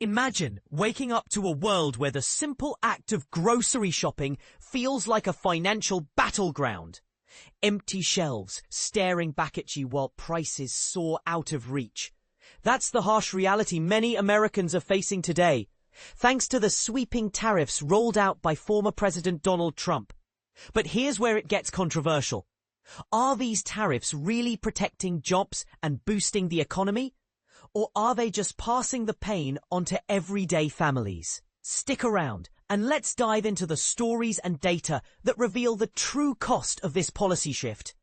Imagine waking up to a world where the simple act of grocery shopping feels like a financial battleground. Empty shelves staring back at you while prices soar out of reach. That's the harsh reality many Americans are facing today, thanks to the sweeping tariffs rolled out by former President Donald Trump. But here's where it gets controversial. Are these tariffs really protecting jobs and boosting the economy? Or are they just passing the pain onto everyday families? Stick around and let's dive into the stories and data that reveal the true cost of this policy shift.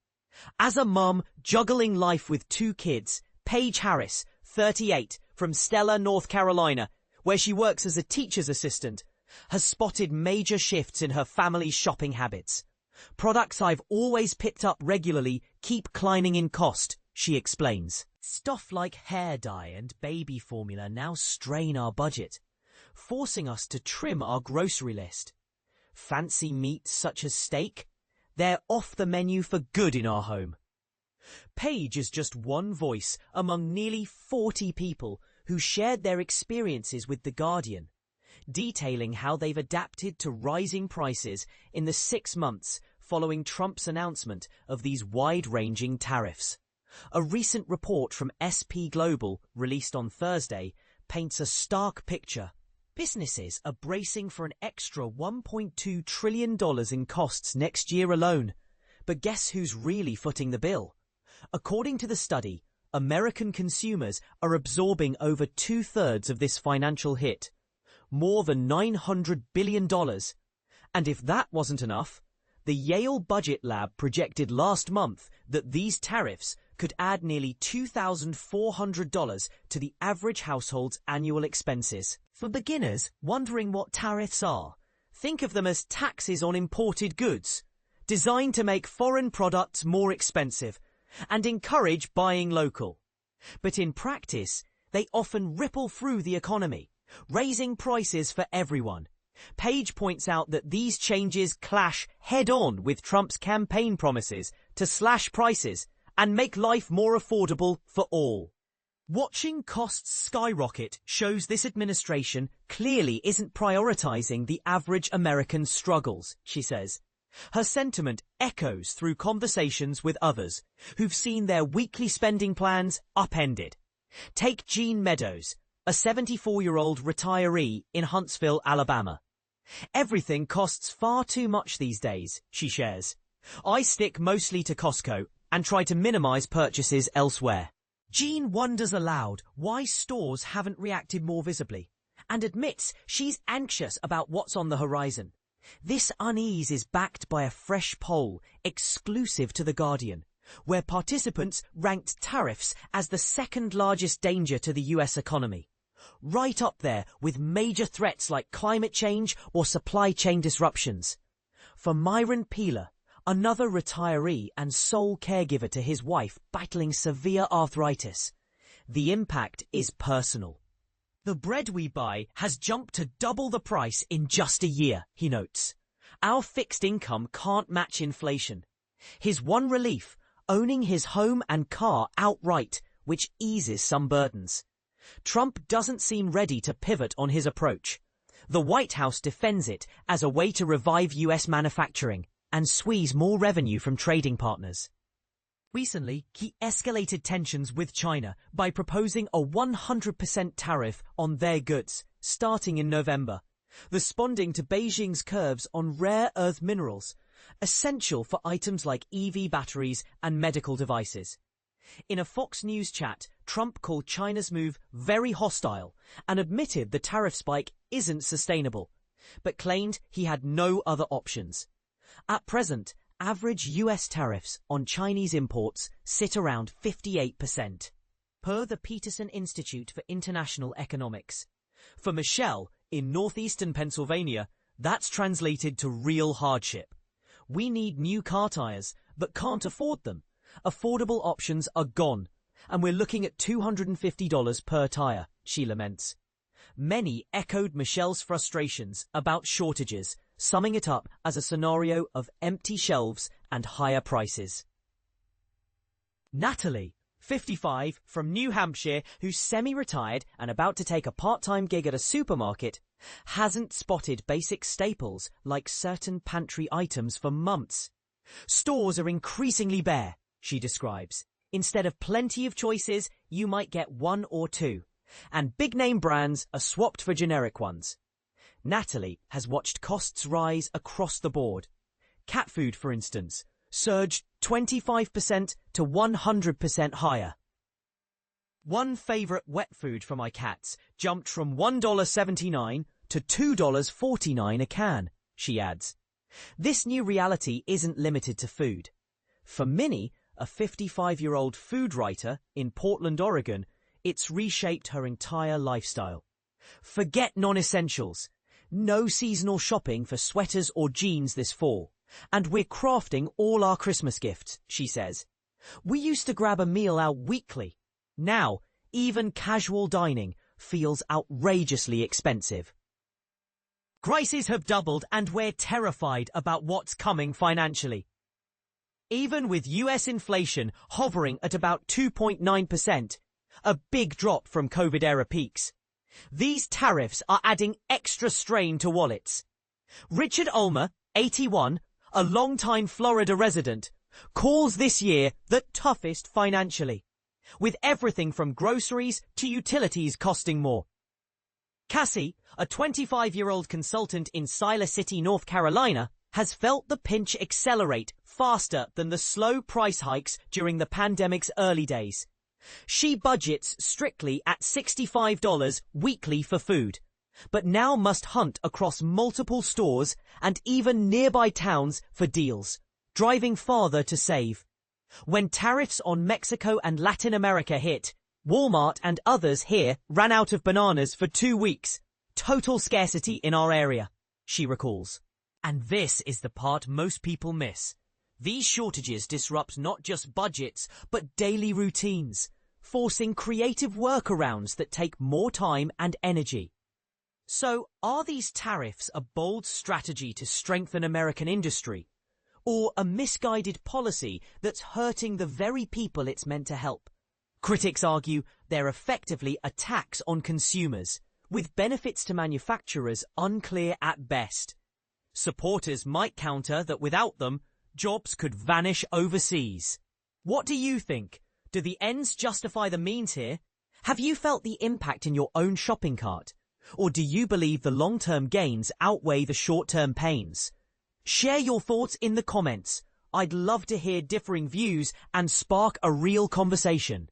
As a mum juggling life with 2 kids, Paige Harris, 38, from Stella, North Carolina, where she works as a teacher's assistant, has spotted major shifts in her family's shopping habits. Products I've always picked up regularly keep climbing in cost, she explains. Stuff like hair dye and baby formula now strain our budget, forcing us to trim our grocery list. Fancy meats such as steak? They're off the menu for good in our home. Paige is just one voice among nearly 40 people who shared their experiences with The Guardian, detailing how they've adapted to rising prices in the 6 months following Trump's announcement of these wide-ranging tariffs. A recent report from SP Global, released on Thursday, paints a stark picture. Businesses are bracing for an extra $1.2 trillion in costs next year alone. But guess who's really footing the bill? According to the study, American consumers are absorbing over 2/3 of this financial hit, more than $900 billion. And if that wasn't enough, the Yale Budget Lab projected last month that these tariffs could add nearly $2,400 to the average household's annual expenses. For beginners wondering what tariffs are, think of them as taxes on imported goods, designed to make foreign products more expensive and encourage buying local. But in practice, they often ripple through the economy, raising prices for everyone. Paige points out that these changes clash head-on with Trump's campaign promises to slash prices and make life more affordable for all. Watching costs skyrocket shows this administration clearly isn't prioritizing the average American's struggles, she says. Her sentiment echoes through conversations with others who've seen their weekly spending plans upended. Take Jean Meadows, a 74-year-old retiree in Huntsville, Alabama. Everything costs far too much these days, she shares. I stick mostly to Costco and try to minimize purchases elsewhere. Jean wonders aloud why stores haven't reacted more visibly and admits she's anxious about what's on the horizon. This unease is backed by a fresh poll exclusive to The Guardian, where participants ranked tariffs as the second largest danger to the US economy, right up there with major threats like climate change or supply chain disruptions. For Myron Peeler, another retiree and sole caregiver to his wife battling severe arthritis, the impact is personal. The bread we buy has jumped to double the price in just a year, he notes. Our fixed income can't match inflation. His one relief, owning his home and car outright, which eases some burdens. Trump doesn't seem ready to pivot on his approach. The White House defends it as a way to revive US manufacturing and squeeze more revenue from trading partners. Recently, he escalated tensions with China by proposing a 100% tariff on their goods, starting in November, responding to Beijing's curbs on rare earth minerals, essential for items like EV batteries and medical devices. In a Fox News chat, Trump called China's move very hostile and admitted the tariff spike isn't sustainable, but claimed he had no other options. At present, average US tariffs on Chinese imports sit around 58%, per the Peterson Institute for International Economics. For Michelle, in northeastern Pennsylvania, that's translated to real hardship. We need new car tires, but can't afford them. Affordable options are gone, and we're looking at $250 per tire, she laments. Many echoed Michelle's frustrations about shortages, summing it up as a scenario of empty shelves and higher prices. Natalie, 55, from New Hampshire, who's semi-retired and about to take a part-time gig at a supermarket, hasn't spotted basic staples like certain pantry items for months. Stores are increasingly bare, she describes. Instead of plenty of choices, you might get one or two, and big-name brands are swapped for generic ones. Natalie has watched costs rise across the board. Cat food, for instance, surged 25% to 100% higher. One favorite wet food for my cats jumped from $1.79 to $2.49 a can, she adds. This new reality isn't limited to food. For Minnie, a 55-year-old food writer in Portland, Oregon, it's reshaped her entire lifestyle. Forget non-essentials. No seasonal shopping for sweaters or jeans this fall. And we're crafting all our Christmas gifts, she says. We used to grab a meal out weekly. Now, even casual dining feels outrageously expensive. Prices have doubled and we're terrified about what's coming financially. Even with US inflation hovering at about 2.9%, a big drop from COVID-era peaks, these tariffs are adding extra strain to wallets. Richard Ulmer, 81, a longtime Florida resident, calls this year the toughest financially, with everything from groceries to utilities costing more. Cassie, a 25-year-old consultant in Siler City, North Carolina, has felt the pinch accelerate faster than the slow price hikes during the pandemic's early days. She budgets strictly at $65 weekly for food, but now must hunt across multiple stores and even nearby towns for deals, driving farther to save. When tariffs on Mexico and Latin America hit, Walmart and others here ran out of bananas for 2 weeks. Total scarcity in our area, she recalls. And this is the part most people miss. These shortages disrupt not just budgets, but daily routines, forcing creative workarounds that take more time and energy. So, are these tariffs a bold strategy to strengthen American industry, or a misguided policy that's hurting the very people it's meant to help? Critics argue they're effectively a tax on consumers, with benefits to manufacturers unclear at best. Supporters might counter that without them, jobs could vanish overseas. What do you think? Do the ends justify the means here? Have you felt the impact in your own shopping cart? Or do you believe the long-term gains outweigh the short-term pains? Share your thoughts in the comments. I'd love to hear differing views and spark a real conversation.